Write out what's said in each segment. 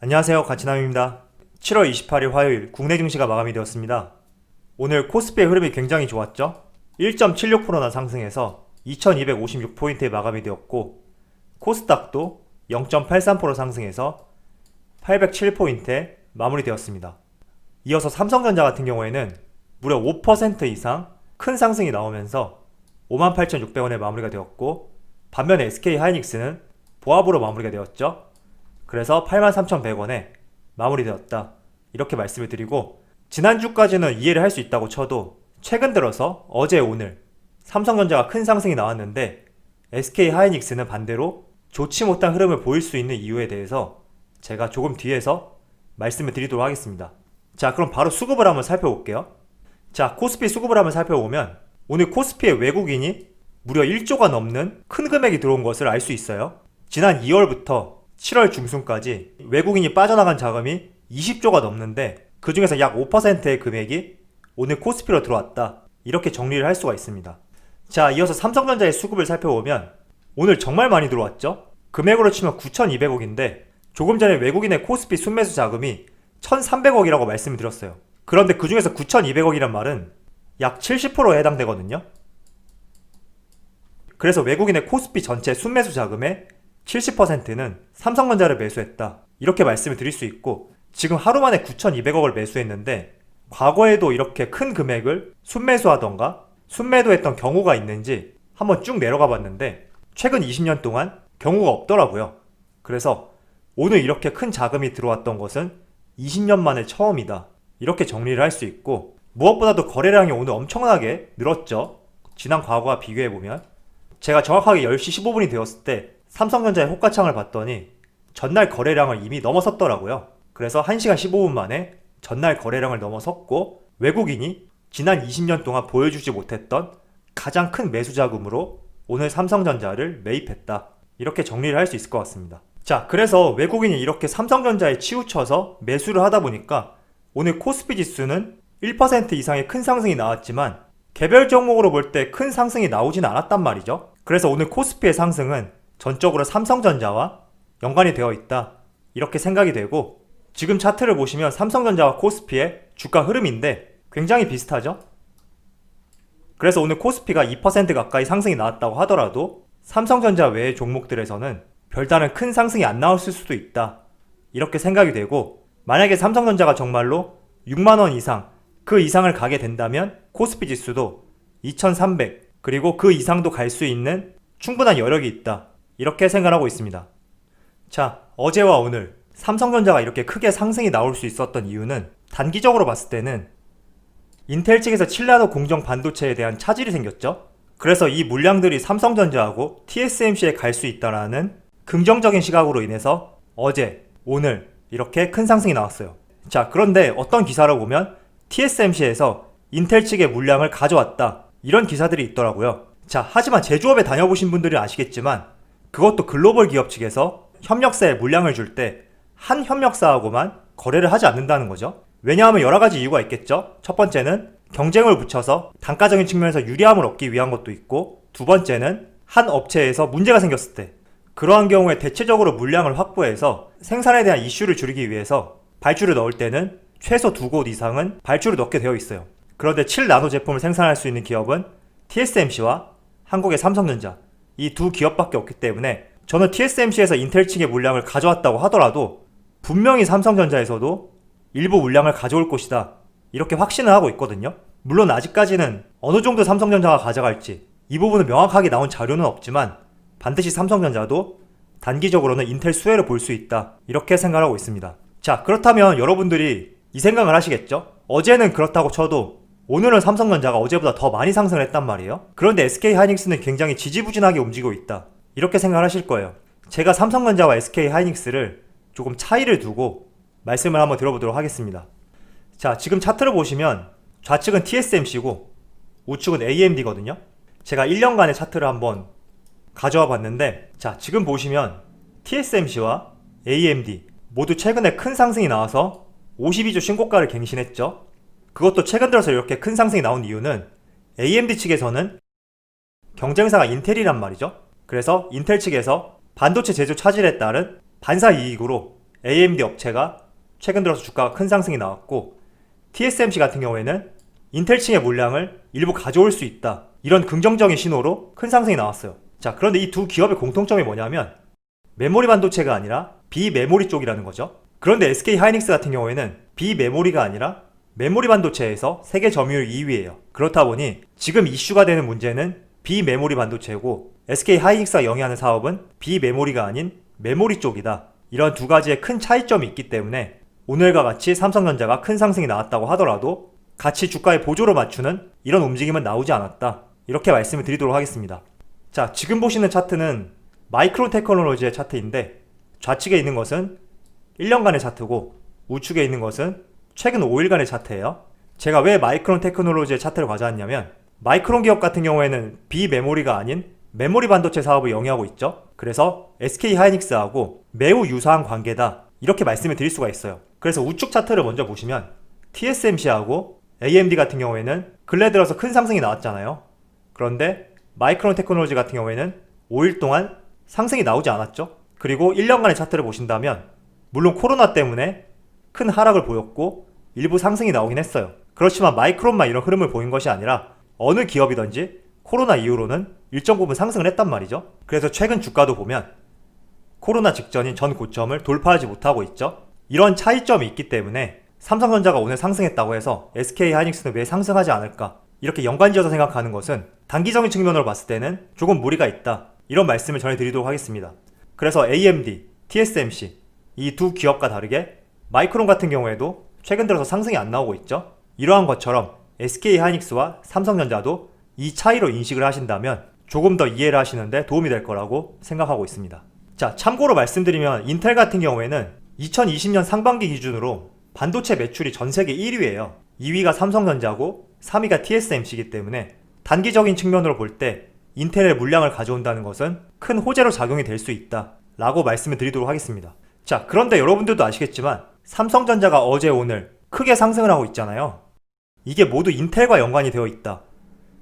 안녕하세요, 가치남입니다. 7월 28일 화요일 국내 증시가 마감이 되었습니다. 오늘 코스피의 흐름이 굉장히 좋았죠? 1.76%나 상승해서 2256포인트에 마감이 되었고, 코스닥도 0.83% 상승해서 807포인트에 마무리되었습니다. 이어서 삼성전자 같은 경우에는 무려 5% 이상 큰 상승이 나오면서 58,600원에 마무리가 되었고, 반면에 SK하이닉스는 보합으로 마무리가 되었죠. 그래서 83,100원에 마무리되었다, 이렇게 말씀을 드리고, 지난주까지는 이해를 할 수 있다고 쳐도 최근 들어서 어제 오늘 삼성전자가 큰 상승이 나왔는데 SK하이닉스는 반대로 좋지 못한 흐름을 보일 수 있는 이유에 대해서 제가 조금 뒤에서 말씀을 드리도록 하겠습니다. 자, 그럼 바로 수급을 한번 살펴볼게요. 자, 코스피 수급을 한번 살펴보면 오늘 코스피에 외국인이 무려 1조가 넘는 큰 금액이 들어온 것을 알 수 있어요. 지난 2월부터 7월 중순까지 외국인이 빠져나간 자금이 20조가 넘는데, 그 중에서 약 5%의 금액이 오늘 코스피로 들어왔다, 이렇게 정리를 할 수가 있습니다. 자, 이어서 삼성전자의 수급을 살펴보면 오늘 정말 많이 들어왔죠. 금액으로 치면 9,200억인데 조금 전에 외국인의 코스피 순매수 자금이 1,300억이라고 말씀을 드렸어요. 그런데 그 중에서 9,200억이란 말은 약 70%에 해당되거든요. 그래서 외국인의 코스피 전체 순매수 자금의 70%는 삼성전자를 매수했다, 이렇게 말씀을 드릴 수 있고, 지금 하루 만에 9,200억을 매수했는데 과거에도 이렇게 큰 금액을 순매수하던가 순매도했던 경우가 있는지 한번 쭉 내려가 봤는데 최근 20년 동안 경우가 없더라고요. 그래서 오늘 이렇게 큰 자금이 들어왔던 것은 20년 만에 처음이다, 이렇게 정리를 할 수 있고, 무엇보다도 거래량이 오늘 엄청나게 늘었죠. 지난 과거와 비교해보면 제가 정확하게 10시 15분이 되었을 때 삼성전자의 호가창을 봤더니 전날 거래량을 이미 넘어섰더라고요. 그래서 1시간 15분 만에 전날 거래량을 넘어섰고, 외국인이 지난 20년 동안 보여주지 못했던 가장 큰 매수 자금으로 오늘 삼성전자를 매입했다, 이렇게 정리를 할 수 있을 것 같습니다. 자, 그래서 외국인이 이렇게 삼성전자에 치우쳐서 매수를 하다 보니까 오늘 코스피 지수는 1% 이상의 큰 상승이 나왔지만 개별 종목으로 볼 때 큰 상승이 나오진 않았단 말이죠. 그래서 오늘 코스피의 상승은 전적으로 삼성전자와 연관이 되어 있다, 이렇게 생각이 되고, 지금 차트를 보시면 삼성전자와 코스피의 주가 흐름인데 굉장히 비슷하죠. 그래서 오늘 코스피가 2% 가까이 상승이 나왔다고 하더라도 삼성전자 외의 종목들에서는 별다른 큰 상승이 안 나왔을 수도 있다, 이렇게 생각이 되고, 만약에 삼성전자가 정말로 6만원 이상, 그 이상을 가게 된다면 코스피 지수도 2300, 그리고 그 이상도 갈 수 있는 충분한 여력이 있다, 이렇게 생각하고 있습니다. 자, 어제와 오늘 삼성전자가 이렇게 크게 상승이 나올 수 있었던 이유는 단기적으로 봤을 때는 인텔 측에서 칠나노 공정 반도체에 대한 차질이 생겼죠. 그래서 이 물량들이 삼성전자하고 TSMC에 갈 수 있다라는 긍정적인 시각으로 인해서 어제, 오늘 이렇게 큰 상승이 나왔어요. 자, 그런데 어떤 기사를 보면 TSMC에서 인텔 측의 물량을 가져왔다, 이런 기사들이 있더라고요. 자, 하지만 제조업에 다녀보신 분들은 아시겠지만 그것도 글로벌 기업 측에서 협력사에 물량을 줄 때 한 협력사하고만 거래를 하지 않는다는 거죠. 왜냐하면 여러가지 이유가 있겠죠. 첫 번째는 경쟁을 붙여서 단가적인 측면에서 유리함을 얻기 위한 것도 있고, 두 번째는 한 업체에서 문제가 생겼을 때 그러한 경우에 대체적으로 물량을 확보해서 생산에 대한 이슈를 줄이기 위해서 발주를 넣을 때는 최소 2곳 이상은 발주를 넣게 되어 있어요. 그런데 7나노 제품을 생산할 수 있는 기업은 TSMC와 한국의 삼성전자, 이 두 기업밖에 없기 때문에 저는 TSMC에서 인텔 측의 물량을 가져왔다고 하더라도 분명히 삼성전자에서도 일부 물량을 가져올 것이다, 이렇게 확신을 하고 있거든요. 물론 아직까지는 어느 정도 삼성전자가 가져갈지 이 부분은 명확하게 나온 자료는 없지만 반드시 삼성전자도 단기적으로는 인텔 수혜를 볼 수 있다, 이렇게 생각하고 있습니다. 자, 그렇다면 여러분들이 이 생각을 하시겠죠? 어제는 그렇다고 쳐도 오늘은 삼성전자가 어제보다 더 많이 상승을 했단 말이에요. 그런데 SK하이닉스는 굉장히 지지부진하게 움직이고 있다, 이렇게 생각을 하실 거예요. 제가 삼성전자와 SK하이닉스를 조금 차이를 두고 말씀을 한번 들어보도록 하겠습니다. 자, 지금 차트를 보시면 좌측은 TSMC고 우측은 AMD거든요. 제가 1년간의 차트를 한번 가져와 봤는데, 자, 지금 보시면 TSMC와 AMD 모두 최근에 큰 상승이 나와서 52주 신고가를 갱신했죠. 그것도 최근 들어서 이렇게 큰 상승이 나온 이유는 AMD 측에서는 경쟁사가 인텔이란 말이죠. 그래서 인텔 측에서 반도체 제조 차질에 따른 반사 이익으로 AMD 업체가 최근 들어서 주가가 큰 상승이 나왔고, TSMC 같은 경우에는 인텔층의 물량을 일부 가져올 수 있다, 이런 긍정적인 신호로 큰 상승이 나왔어요. 자, 그런데 이 두 기업의 공통점이 뭐냐면 메모리 반도체가 아니라 비메모리 쪽이라는 거죠. 그런데 SK 하이닉스 같은 경우에는 비메모리가 아니라 메모리 반도체에서 세계 점유율 2위예요. 그렇다 보니 지금 이슈가 되는 문제는 비메모리 반도체고, SK 하이닉스가 영위하는 사업은 비메모리가 아닌 메모리 쪽이다. 이런 두 가지의 큰 차이점이 있기 때문에 오늘과 같이 삼성전자가 큰 상승이 나왔다고 하더라도 같이 주가의 보조로 맞추는 이런 움직임은 나오지 않았다, 이렇게 말씀을 드리도록 하겠습니다. 자, 지금 보시는 차트는 마이크론 테크놀로지의 차트인데, 좌측에 있는 것은 1년간의 차트고 우측에 있는 것은 최근 5일간의 차트예요. 제가 왜 마이크론 테크놀로지의 차트를 가져왔냐면, 마이크론 기업 같은 경우에는 비메모리가 아닌 메모리 반도체 사업을 영위하고 있죠. 그래서 SK 하이닉스하고 매우 유사한 관계다, 이렇게 말씀을 드릴 수가 있어요. 그래서 우측 차트를 먼저 보시면 TSMC하고 AMD 같은 경우에는 근래 들어서 큰 상승이 나왔잖아요. 그런데 마이크론 테크놀로지 같은 경우에는 5일 동안 상승이 나오지 않았죠. 그리고 1년간의 차트를 보신다면 물론 코로나 때문에 큰 하락을 보였고 일부 상승이 나오긴 했어요. 그렇지만 마이크론만 이런 흐름을 보인 것이 아니라 어느 기업이든지 코로나 이후로는 일정 부분 상승을 했단 말이죠. 그래서 최근 주가도 보면 코로나 직전인 전 고점을 돌파하지 못하고 있죠. 이런 차이점이 있기 때문에 삼성전자가 오늘 상승했다고 해서 SK 하이닉스는 왜 상승하지 않을까, 이렇게 연관지어서 생각하는 것은 단기적인 측면으로 봤을 때는 조금 무리가 있다, 이런 말씀을 전해드리도록 하겠습니다. 그래서 AMD, TSMC 이 두 기업과 다르게 마이크론 같은 경우에도 최근 들어서 상승이 안 나오고 있죠. 이러한 것처럼 SK 하이닉스와 삼성전자도 이 차이로 인식을 하신다면 조금 더 이해를 하시는데 도움이 될 거라고 생각하고 있습니다. 자, 참고로 말씀드리면 인텔 같은 경우에는 2020년 상반기 기준으로 반도체 매출이 전 세계 1위예요. 2위가 삼성전자고 3위가 TSMC이기 때문에 단기적인 측면으로 볼 때 인텔의 물량을 가져온다는 것은 큰 호재로 작용이 될 수 있다, 라고 말씀을 드리도록 하겠습니다. 자, 그런데 여러분들도 아시겠지만 삼성전자가 어제 오늘 크게 상승을 하고 있잖아요. 이게 모두 인텔과 연관이 되어 있다,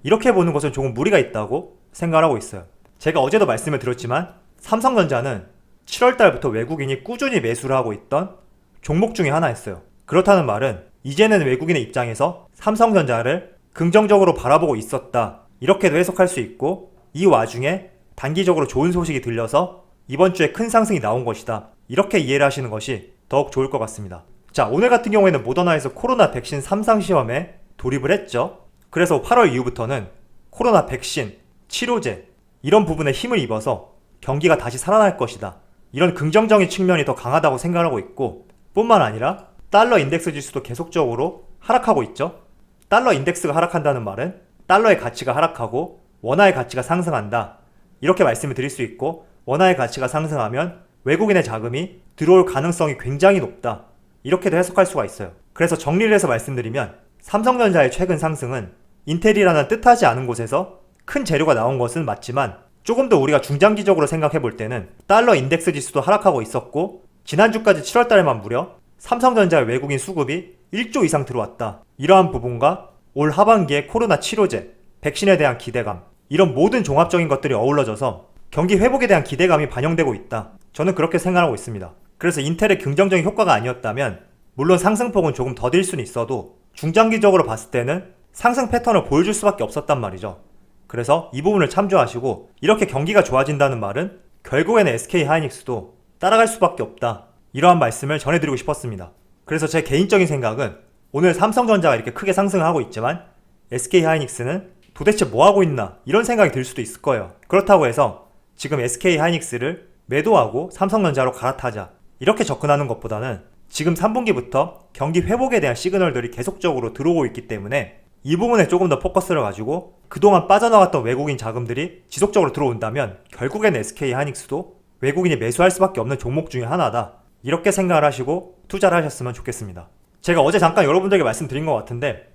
이렇게 보는 것은 조금 무리가 있다고 생각하고 있어요. 제가 어제도 말씀을 드렸지만 삼성전자는 7월달부터 외국인이 꾸준히 매수를 하고 있던 종목 중에 하나였어요. 그렇다는 말은 이제는 외국인의 입장에서 삼성전자를 긍정적으로 바라보고 있었다, 이렇게도 해석할 수 있고, 이 와중에 단기적으로 좋은 소식이 들려서 이번 주에 큰 상승이 나온 것이다, 이렇게 이해를 하시는 것이 더욱 좋을 것 같습니다. 자, 오늘 같은 경우에는 모더나에서 코로나 백신 3상 시험에 돌입을 했죠. 그래서 8월 이후부터는 코로나 백신, 치료제 이런 부분에 힘을 입어서 경기가 다시 살아날 것이다, 이런 긍정적인 측면이 더 강하다고 생각하고 있고, 뿐만 아니라 달러 인덱스 지수도 계속적으로 하락하고 있죠. 달러 인덱스가 하락한다는 말은 달러의 가치가 하락하고 원화의 가치가 상승한다, 이렇게 말씀을 드릴 수 있고, 원화의 가치가 상승하면 외국인의 자금이 들어올 가능성이 굉장히 높다, 이렇게도 해석할 수가 있어요. 그래서 정리를 해서 말씀드리면 삼성전자의 최근 상승은 인텔이라는 뜻하지 않은 곳에서 큰 재료가 나온 것은 맞지만, 조금 더 우리가 중장기적으로 생각해 볼 때는 달러 인덱스 지수도 하락하고 있었고, 지난주까지 7월달에만 무려 삼성전자의 외국인 수급이 1조 이상 들어왔다, 이러한 부분과 올 하반기에 코로나 치료제, 백신에 대한 기대감, 이런 모든 종합적인 것들이 어우러져서 경기 회복에 대한 기대감이 반영되고 있다, 저는 그렇게 생각하고 있습니다. 그래서 인텔의 긍정적인 효과가 아니었다면 물론 상승폭은 조금 더딜 수는 있어도 중장기적으로 봤을 때는 상승 패턴을 보여줄 수밖에 없었단 말이죠. 그래서 이 부분을 참조하시고, 이렇게 경기가 좋아진다는 말은 결국에는 SK 하이닉스도 따라갈 수밖에 없다, 이러한 말씀을 전해드리고 싶었습니다. 그래서 제 개인적인 생각은 오늘 삼성전자가 이렇게 크게 상승을 하고 있지만 SK 하이닉스는 도대체 뭐하고 있나, 이런 생각이 들 수도 있을 거예요. 그렇다고 해서 지금 SK 하이닉스를 매도하고 삼성전자로 갈아타자, 이렇게 접근하는 것보다는 지금 3분기부터 경기 회복에 대한 시그널들이 계속적으로 들어오고 있기 때문에 이 부분에 조금 더 포커스를 가지고 그동안 빠져나갔던 외국인 자금들이 지속적으로 들어온다면 결국에는 SK 하이닉스도 외국인이 매수할 수밖에 없는 종목 중에 하나다, 이렇게 생각을 하시고 투자를 하셨으면 좋겠습니다. 제가 어제 잠깐 여러분들에게 말씀드린 것 같은데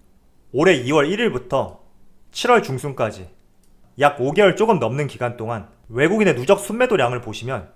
올해 2월 1일부터 7월 중순까지 약 5개월 조금 넘는 기간 동안 외국인의 누적 순매도량을 보시면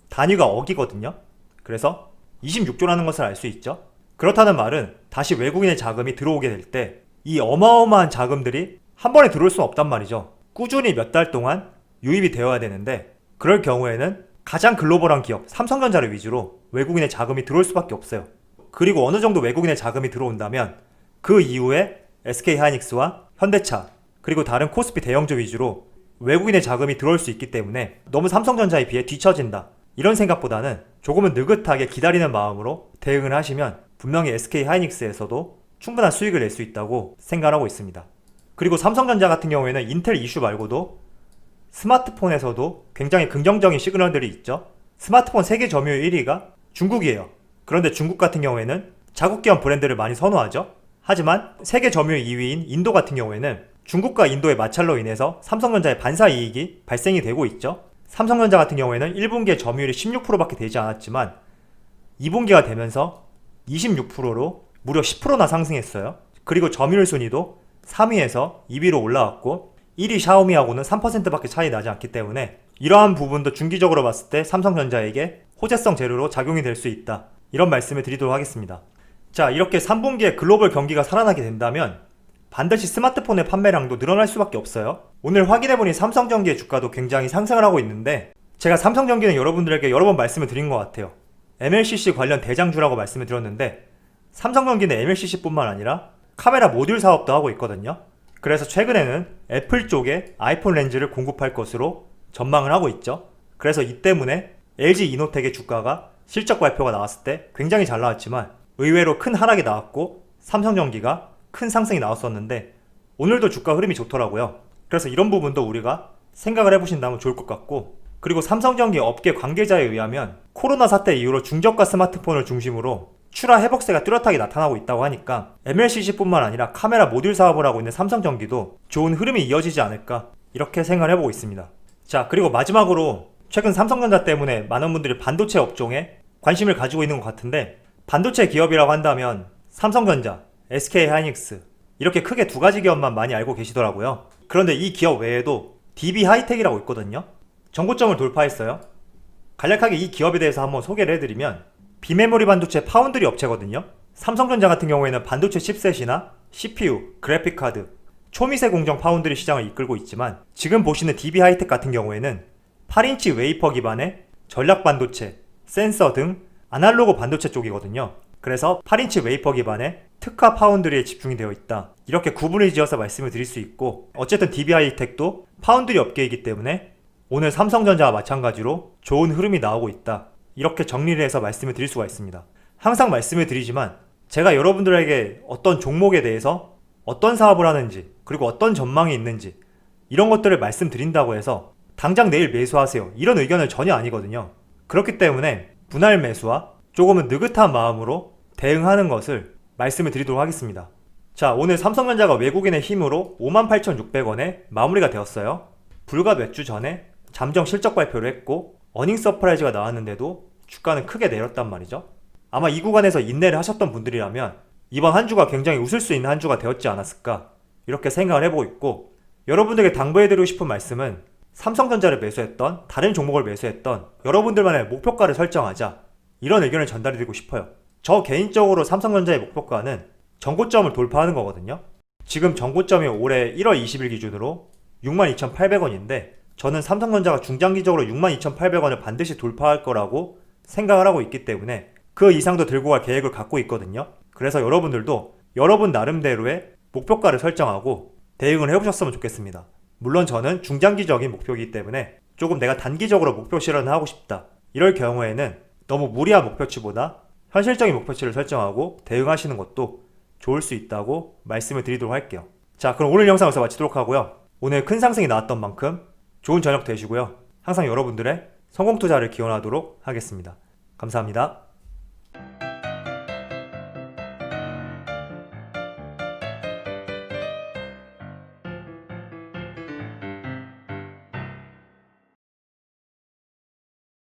단위가 억이거든요. 그래서 26조라는 것을 알 수 있죠. 그렇다는 말은 다시 외국인의 자금이 들어오게 될 때 이 어마어마한 자금들이 한 번에 들어올 수는 없단 말이죠. 꾸준히 몇 달 동안 유입이 되어야 되는데, 그럴 경우에는 가장 글로벌한 기업 삼성전자를 위주로 외국인의 자금이 들어올 수밖에 없어요. 그리고 어느 정도 외국인의 자금이 들어온다면 그 이후에 SK하이닉스와 현대차 그리고 다른 코스피 대형주 위주로 외국인의 자금이 들어올 수 있기 때문에 너무 삼성전자에 비해 뒤처진다, 이런 생각보다는 조금은 느긋하게 기다리는 마음으로 대응을 하시면 분명히 SK하이닉스에서도 충분한 수익을 낼 수 있다고 생각하고 있습니다. 그리고 삼성전자 같은 경우에는 인텔 이슈 말고도 스마트폰에서도 굉장히 긍정적인 시그널들이 있죠. 스마트폰 세계 점유율 1위가 중국이에요. 그런데 중국 같은 경우에는 자국 기업 브랜드를 많이 선호하죠. 하지만 세계 점유율 2위인 인도 같은 경우에는 중국과 인도의 마찰로 인해서 삼성전자의 반사 이익이 발생이 되고 있죠. 삼성전자 같은 경우에는 1분기에 점유율이 16%밖에 되지 않았지만 2분기가 되면서 26%로 무려 10%나 상승했어요. 그리고 점유율 순위도 3위에서 2위로 올라왔고 1위 샤오미하고는 3%밖에 차이 나지 않기 때문에 이러한 부분도 중기적으로 봤을 때 삼성전자에게 호재성 재료로 작용이 될 수 있다, 이런 말씀을 드리도록 하겠습니다. 자, 이렇게 3분기에 글로벌 경기가 살아나게 된다면 반드시 스마트폰의 판매량도 늘어날 수밖에 없어요. 오늘 확인해보니 삼성전기의 주가도 굉장히 상승을 하고 있는데, 제가 삼성전기는 여러분들에게 여러 번 말씀을 드린 것 같아요. MLCC 관련 대장주라고 말씀을 드렸는데 삼성전기는 MLCC 뿐만 아니라 카메라 모듈 사업도 하고 있거든요. 그래서 최근에는 애플 쪽에 아이폰 렌즈를 공급할 것으로 전망을 하고 있죠. 그래서 이 때문에 LG 이노텍의 주가가 실적 발표가 나왔을 때 굉장히 잘 나왔지만 의외로 큰 하락이 나왔고 삼성전기가 큰 상승이 나왔었는데 오늘도 주가 흐름이 좋더라고요. 그래서 이런 부분도 우리가 생각을 해보신다면 좋을 것 같고, 그리고 삼성전기 업계 관계자에 의하면 코로나 사태 이후로 중저가 스마트폰을 중심으로 출하 회복세가 뚜렷하게 나타나고 있다고 하니까 MLCC뿐만 아니라 카메라 모듈 사업을 하고 있는 삼성전기도 좋은 흐름이 이어지지 않을까, 이렇게 생각을 해보고 있습니다. 자, 그리고 마지막으로 최근 삼성전자 때문에 많은 분들이 반도체 업종에 관심을 가지고 있는 것 같은데, 반도체 기업이라고 한다면 삼성전자, SK하이닉스 이렇게 크게 두 가지 기업만 많이 알고 계시더라고요. 그런데 이 기업 외에도 DB하이텍이라고 있거든요. 전고점을 돌파했어요. 간략하게 이 기업에 대해서 한번 소개를 해드리면 비메모리 반도체 파운드리 업체거든요. 삼성전자 같은 경우에는 반도체 칩셋이나 CPU, 그래픽카드, 초미세 공정 파운드리 시장을 이끌고 있지만 지금 보시는 DB하이텍 같은 경우에는 8인치 웨이퍼 기반의 전략 반도체, 센서 등 아날로그 반도체 쪽이거든요. 그래서 8인치 웨이퍼 기반의 특화 파운드리에 집중이 되어 있다, 이렇게 구분을 지어서 말씀을 드릴 수 있고, 어쨌든 DB하이텍도 파운드리 업계이기 때문에 오늘 삼성전자와 마찬가지로 좋은 흐름이 나오고 있다, 이렇게 정리를 해서 말씀을 드릴 수가 있습니다. 항상 말씀을 드리지만 제가 여러분들에게 어떤 종목에 대해서 어떤 사업을 하는지 그리고 어떤 전망이 있는지 이런 것들을 말씀드린다고 해서 당장 내일 매수하세요, 이런 의견은 전혀 아니거든요. 그렇기 때문에 분할 매수와 조금은 느긋한 마음으로 대응하는 것을 말씀을 드리도록 하겠습니다. 자, 오늘 삼성전자가 외국인의 힘으로 58,600원에 마무리가 되었어요. 불과 몇 주 전에 잠정 실적 발표를 했고 어닝 서프라이즈가 나왔는데도 주가는 크게 내렸단 말이죠. 아마 이 구간에서 인내를 하셨던 분들이라면 이번 한 주가 굉장히 웃을 수 있는 한 주가 되었지 않았을까, 이렇게 생각을 해보고 있고, 여러분들에게 당부해드리고 싶은 말씀은 삼성전자를 매수했던, 다른 종목을 매수했던 여러분들만의 목표가를 설정하자, 이런 의견을 전달해드리고 싶어요. 저 개인적으로 삼성전자의 목표가는 전고점을 돌파하는 거거든요. 지금 전고점이 올해 1월 20일 기준으로 62,800원인데 저는 삼성전자가 중장기적으로 62,800원을 반드시 돌파할 거라고 생각을 하고 있기 때문에 그 이상도 들고 갈 계획을 갖고 있거든요. 그래서 여러분들도 여러분 나름대로의 목표가를 설정하고 대응을 해보셨으면 좋겠습니다. 물론 저는 중장기적인 목표이기 때문에 조금 내가 단기적으로 목표 실현을 하고 싶다, 이럴 경우에는 너무 무리한 목표치보다 현실적인 목표치를 설정하고 대응하시는 것도 좋을 수 있다고 말씀을 드리도록 할게요. 자, 그럼 오늘 영상 여기서 마치도록 하고요. 오늘 큰 상승이 나왔던 만큼 좋은 저녁 되시고요. 항상 여러분들의 성공 투자를 기원하도록 하겠습니다. 감사합니다.